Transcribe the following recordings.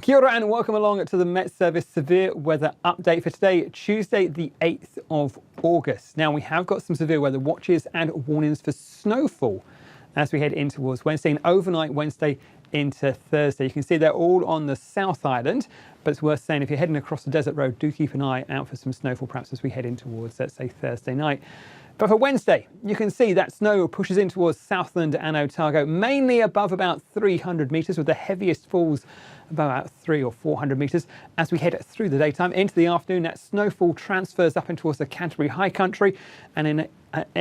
Kia ora and welcome along to the Met Service severe weather update for today, Tuesday the 8th of August. Now we have got some severe weather watches and warnings for snowfall as we head in towards Wednesday and overnight Wednesday into Thursday. You can see they're all on the South Island, but it's worth saying if you're heading across the desert road, do keep an eye out for some snowfall perhaps as we head in towards, let's say, Thursday night. But for Wednesday, you can see that snow pushes in towards Southland and Otago, mainly above about 300 metres, with the heaviest falls about 300 or 400 metres. As we head through the daytime into the afternoon, that snowfall transfers up in towards the Canterbury High Country and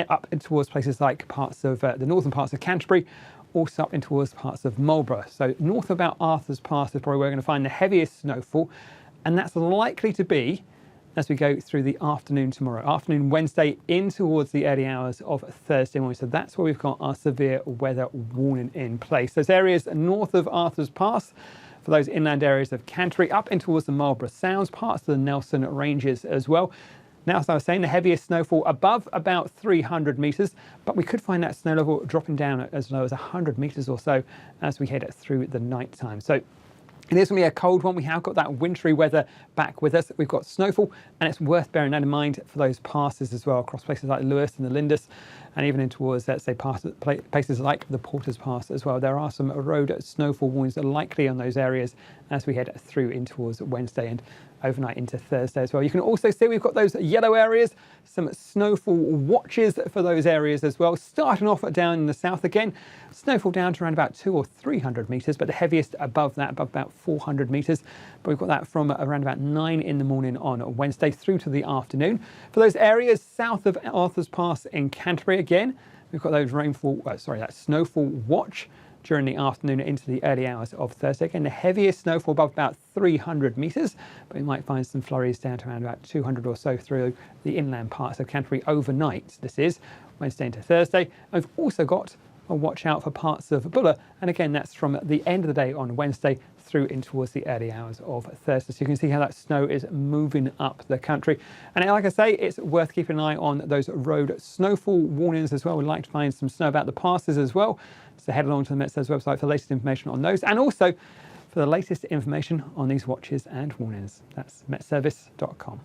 up in towards places like parts of the northern parts of Canterbury, also up in towards parts of Marlborough. So north of about Arthur's Pass is probably where we're going to find the heaviest snowfall, and that's likely to be as we go through the afternoon tomorrow, afternoon Wednesday in towards the early hours of Thursday morning. So that's where we've got our severe weather warning in place. Those areas north of Arthur's Pass, for those inland areas of Canterbury, up in towards the Marlborough Sounds, parts of the Nelson Ranges as well. Now, as I was saying, the heaviest snowfall above about 300 metres, but we could find that snow level dropping down at as low as 100 metres or so as we head through the night time. So it is going to be a cold one. We have got that wintry weather back with us. We've got snowfall, and it's worth bearing that in mind for those passes as well, across places like Lewis and the Lindis, and even in towards, let's say, places like the Porters Pass as well. There are some road snowfall warnings that are likely on those areas as we head through in towards Wednesday and overnight into Thursday as well. You can also see we've got those yellow areas, some snowfall watches for those areas as well. Starting off down in the south again, snowfall down to around about 200 or 300 metres, but the heaviest above that, above about 400 metres. But we've got that from around about 9 in the morning on Wednesday through to the afternoon. For those areas south of Arthur's Pass in Canterbury again, we've got those that snowfall watch during the afternoon into the early hours of Thursday. Again, the heaviest snowfall above about 300 metres, but we might find some flurries down to around about 200 or so through the inland parts of Canterbury overnight. This is Wednesday into Thursday. And we've also got a watch out for parts of Buller, and again, that's from the end of the day on Wednesday through in towards the early hours of Thursday. So you can see how that snow is moving up the country. And like I say, it's worth keeping an eye on those road snowfall warnings as well. We'd like to find some snow about the passes as well. So head along to the Met Service website for the latest information on those, and also for the latest information on these watches and warnings. That's metservice.com.